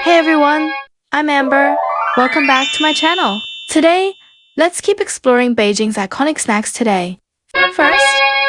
Hey everyone, I'm Amber. Welcome back to my channel. Today, let's keep exploring Beijing's iconic snacks today. First,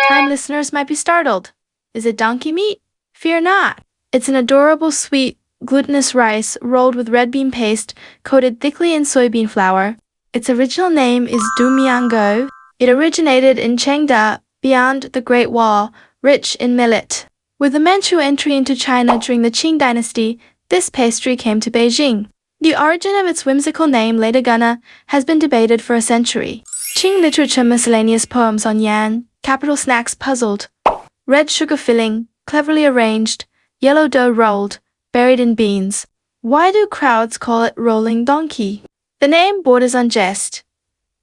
time listeners might be startled. Is it donkey meat? Fear not. It's an adorable sweet, glutinous rice rolled with red bean paste coated thickly in soybean flour. Its original name is Dumiango. It originated in Chengde, beyond the Great Wall, rich in millet. With the Manchu entry into China during the Qing dynasty, this pastry came to Beijing. The origin of its whimsical name, Ladagana, has been debated for a century. Qing literature miscellaneous poems on yan, capital snacks puzzled. Red sugar filling, cleverly arranged, yellow dough rolled, buried in beans. Why do crowds call it rolling donkey? The name borders on jest.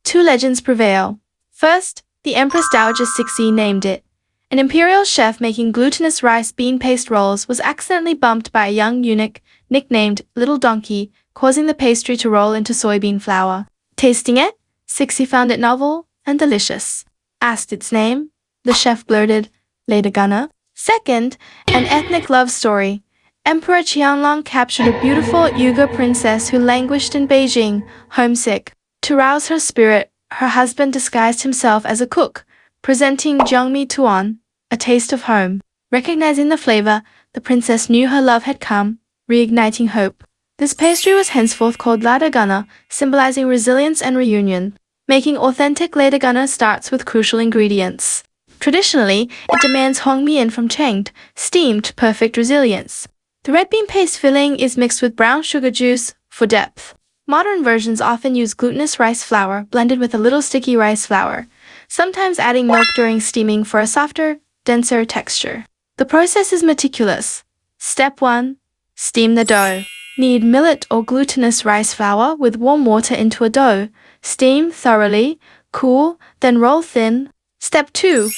Two legends prevail. First, the Empress Dowager Cixi named it. An imperial chef making glutinous rice bean paste rolls was accidentally bumped by a young eunuch nicknamed Little Donkey, causing the pastry to roll into soybean flour. Tasting it, Cixi found it novel and delicious. Asked its name, the chef blurted, Ladagana. Second, an ethnic love story. Emperor Qianlong captured a beautiful Uyghur princess who languished in Beijing, homesick. To rouse her spirit, her husband disguised himself as a cook, presenting Jiangmi Tuan, a taste of home. Recognizing the flavor, the princess knew her love had come, reigniting hope. This pastry was henceforth called Ladagana, symbolizing resilience and reunion. Making authentic Ladagana starts with crucial ingredients. Traditionally, it demands hongmian from Chengde, steamed perfect resilience. The red bean paste filling is mixed with brown sugar juice for depth. Modern versions often use glutinous rice flour blended with a little sticky rice flour, sometimes adding milk during steaming for a softer, denser texture. The process is meticulous. Step 1. Steam the dough. Knead millet or glutinous rice flour with warm water into a dough. Steam thoroughly, cool, then roll thin. Step 2.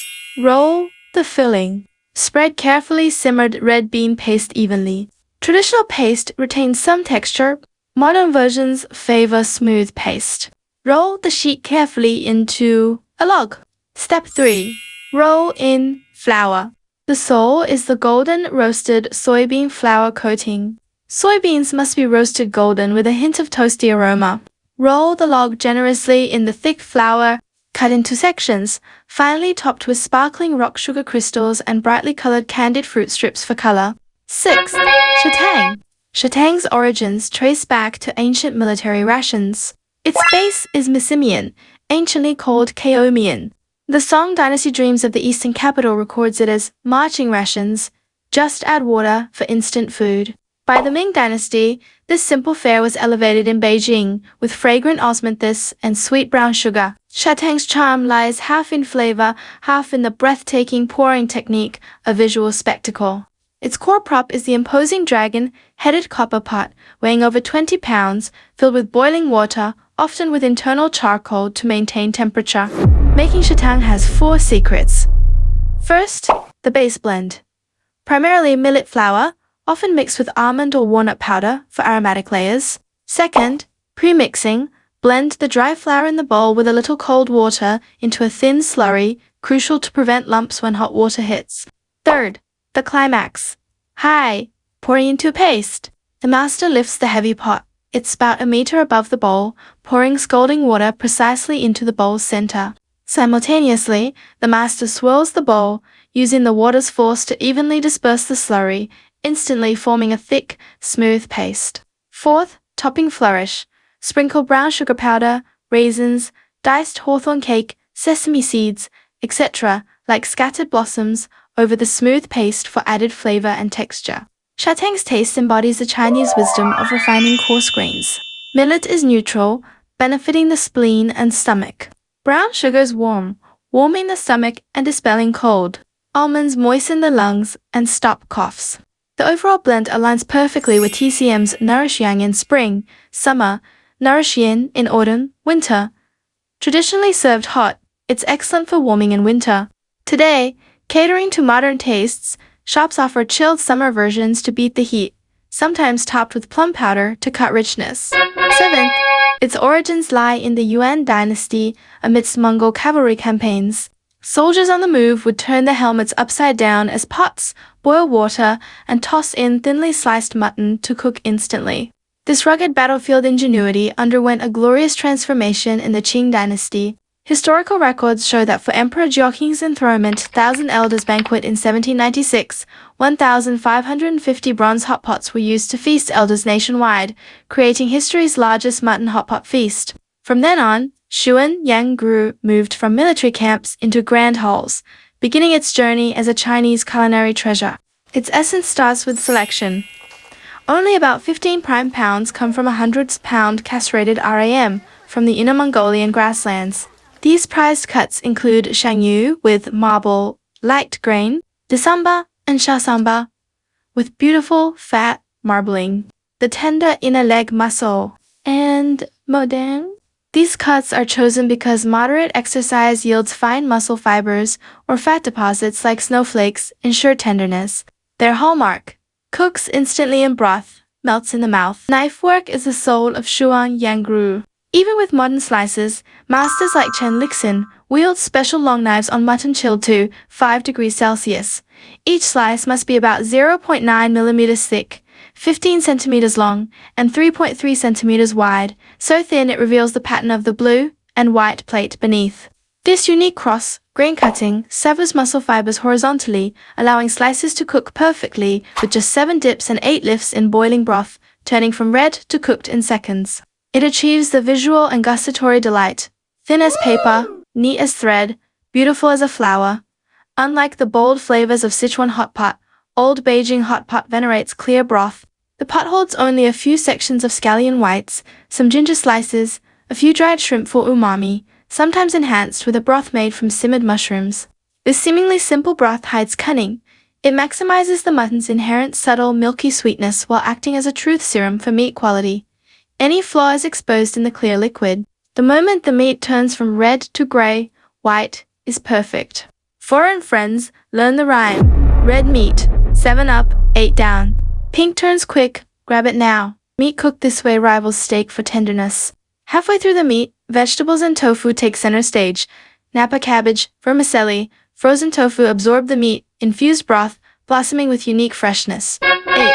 Roll the filling. Spread carefully simmered red bean paste evenly. Traditional paste retains some texture. Modern versions favor smooth paste. Roll the sheet carefully into a log. Step 3. Roll in flour. The sole is the golden roasted soybean flour coating. Soybeans must be roasted golden with a hint of toasty aroma. Roll the log generously in the thick flour, cut into sections, finally topped with sparkling rock sugar crystals and brightly colored candied fruit strips for color. 6th, Shatang. Shatang's origins trace back to ancient military rations. Its base is Mycemian, anciently called Chaomian. The Song dynasty Dreams of the Eastern Capital records it as marching rations, just add water for instant food. By the Ming dynasty, this simple fare was elevated in Beijing with fragrant osmanthus and sweet brown sugar. Shatang's charm lies half in flavor, half in the breathtaking pouring technique, a visual spectacle. Its core prop is the imposing dragon-headed copper pot, weighing over 20 pounds, filled with boiling water, often with internal charcoal to maintain temperature. Making Shatang has 4 secrets. First, the base blend. Primarily millet flour, often mixed with almond or walnut powder for aromatic layers. Second, pre-mixing. Blend the dry flour in the bowl with a little cold water into a thin slurry, crucial to prevent lumps when hot water hits. Third, the climax. High, pouring into a paste. The master lifts the heavy pot, its spout a meter above the bowl, pouring scalding water precisely into the bowl's center. Simultaneously, the master swirls the bowl, using the water's force to evenly disperse the slurry, instantly forming a thick, smooth paste. Fourth, topping flourish. Sprinkle brown sugar powder, raisins, diced hawthorn cake, sesame seeds, etc., like scattered blossoms, over the smooth paste for added flavor and texture. Shatang's taste embodies the Chinese wisdom of refining coarse grains. Millet is neutral, benefiting the spleen and stomach. Brown sugar is warm, warming the stomach and dispelling cold. Almonds moisten the lungs and stop coughs. The overall blend aligns perfectly with TCM's Nourish Yang in spring, summer, Nourish Yin in autumn, winter. Traditionally served hot, it's excellent for warming in winter. Today, catering to modern tastes, shops offer chilled summer versions to beat the heat, sometimes topped with plum powder to cut richness. 7th, its origins lie in the Yuan dynasty amidst Mongol cavalry campaigns. Soldiers on the move would turn their helmets upside down as pots, boil water, and toss in thinly sliced mutton to cook instantly. This rugged battlefield ingenuity underwent a glorious transformation in the Qing dynasty. Historical records show that for Emperor Jiaqing's enthronement, 1,000 elders banquet in 1796, 1,550 bronze hot pots were used to feast elders nationwide, creating history's largest mutton hot pot feast. From then on, Sichuan Yang grew moved from military camps into grand halls, beginning its journey as a Chinese culinary treasure. Its essence starts with selection. Only about 15 prime pounds come from a 100-pound castrated ram from the Inner Mongolian grasslands. These prized cuts include shangyu with marble, light grain, disamba, and shasamba, with beautiful, fat marbling, the tender inner leg muscle, and modern. These cuts are chosen because moderate exercise yields fine muscle fibers or fat deposits like snowflakes ensure tenderness. Their hallmark: cooks instantly in broth, melts in the mouth. Knife work is the soul of Sichuan Yang. Even with modern slices, masters like Chen Lixin wield special long knives on mutton chilled to 5 degrees Celsius. Each slice must be about 0.9 millimeters thick, 15 centimeters long, and 3.3 centimeters wide, so thin it reveals the pattern of the blue and white plate beneath. This unique cross-grain cutting severs muscle fibers horizontally, allowing slices to cook perfectly with just 7 dips and 8 lifts in boiling broth, turning from red to cooked in seconds. It achieves the visual and gustatory delight: thin as paper, neat as thread, beautiful as a flower. Unlike the bold flavors of Sichuan hot pot, Old Beijing hot pot venerates clear broth. The pot holds only a few sections of scallion whites, some ginger slices, a few dried shrimp for umami, sometimes enhanced with a broth made from simmered mushrooms. This seemingly simple broth hides cunning. It maximizes the mutton's inherent subtle milky sweetness while acting as a truth serum for meat quality. Any flaw is exposed in the clear liquid. The moment the meat turns from red to gray, white is perfect. Foreign friends, learn the rhyme. Red meat, 7 up, 8 down. Pink turns quick, grab it now. Meat cooked this way rivals steak for tenderness. Halfway through the meat, vegetables and tofu take center stage. Napa cabbage, vermicelli, frozen tofu absorb the meat, infused broth, blossoming with unique freshness. 8th.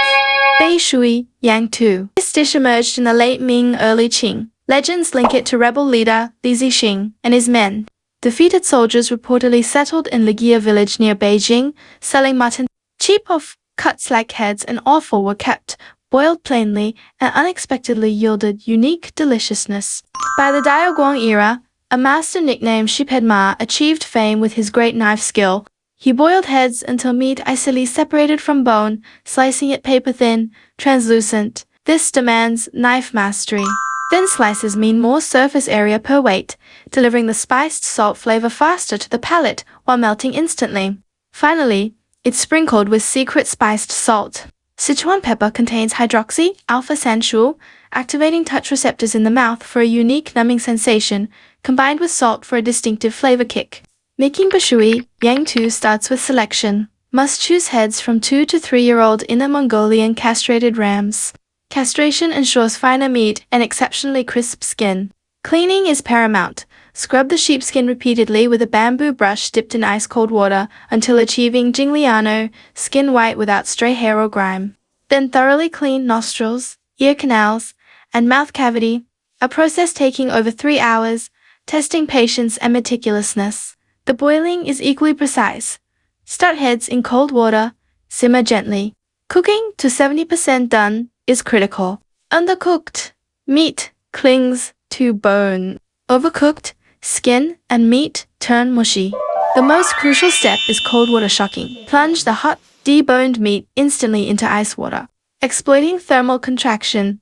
Bei Shui, Yang Tu. This dish emerged in the late Ming, early Qing. Legends link it to rebel leader Li Zixing and his men. Defeated soldiers reportedly settled in Ligia village near Beijing, selling mutton. Cheap off-cuts like heads and offal were kept, boiled plainly, and unexpectedly yielded unique deliciousness. By the Daoguang era, a master nicknamed Shipedma achieved fame with his great knife skill. He boiled heads until meat icily separated from bone, slicing it paper-thin, translucent. This demands knife mastery. Thin slices mean more surface area per weight, delivering the spiced salt flavor faster to the palate while melting instantly. Finally, it's sprinkled with secret spiced salt. Sichuan pepper contains hydroxy alpha sanshu, activating touch receptors in the mouth for a unique numbing sensation, combined with salt for a distinctive flavor kick. Making bashui, Yang Tu starts with selection. Must choose heads from 2 to 3-year-old Inner Mongolian castrated rams. Castration ensures finer meat and exceptionally crisp skin. Cleaning is paramount. Scrub the sheepskin repeatedly with a bamboo brush dipped in ice-cold water until achieving jingliano, skin white without stray hair or grime. Then thoroughly clean nostrils, ear canals, and mouth cavity, a process taking over 3 hours, testing patience and meticulousness. The boiling is equally precise. Start heads in cold water, simmer gently. Cooking to 70% done is critical. Undercooked, meat clings to bone. Overcooked, skin and meat turn mushy. The most crucial step is cold water shocking. Plunge the hot, deboned meat instantly into ice water. Exploiting thermal contraction,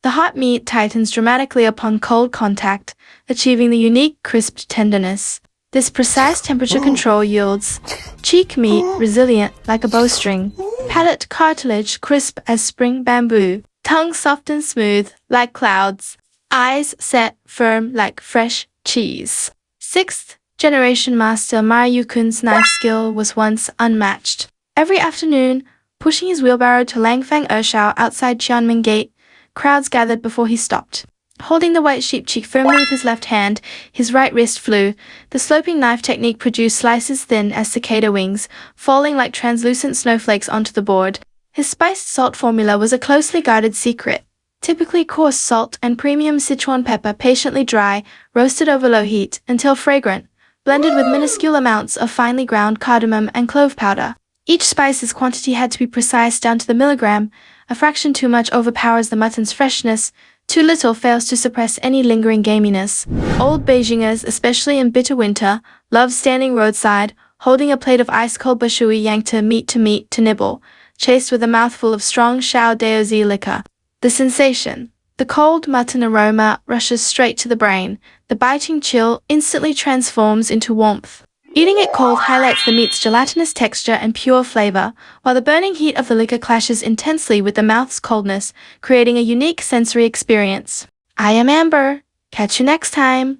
the hot meat tightens dramatically upon cold contact, achieving the unique crisp tenderness. This precise temperature control yields cheek meat resilient like a bowstring, palate cartilage crisp as spring bamboo, tongue soft and smooth like clouds, eyes set firm like fresh cheese. 6th generation master Ma Yukun's knife skill was once unmatched. Every afternoon, pushing his wheelbarrow to Langfang Ershao outside Qianmen Gate, crowds gathered before he stopped. Holding the white sheep cheek firmly with his left hand, his right wrist flew. The sloping knife technique produced slices thin as cicada wings, falling like translucent snowflakes onto the board. His spiced salt formula was a closely guarded secret. Typically coarse salt and premium Sichuan pepper patiently dry, roasted over low heat until fragrant, blended with minuscule amounts of finely ground cardamom and clove powder. Each spice's quantity had to be precise down to the milligram. A fraction too much overpowers the mutton's freshness, too little fails to suppress any lingering gaminess. Old Beijingers, especially in bitter winter, love standing roadside, holding a plate of ice-cold bashui yanked to meat to nibble, chased with a mouthful of strong shabu liquor. The sensation. The cold mutton aroma rushes straight to the brain. The biting chill instantly transforms into warmth. Eating it cold highlights the meat's gelatinous texture and pure flavor, while the burning heat of the liquor clashes intensely with the mouth's coldness, creating a unique sensory experience. I am Amber. Catch you next time.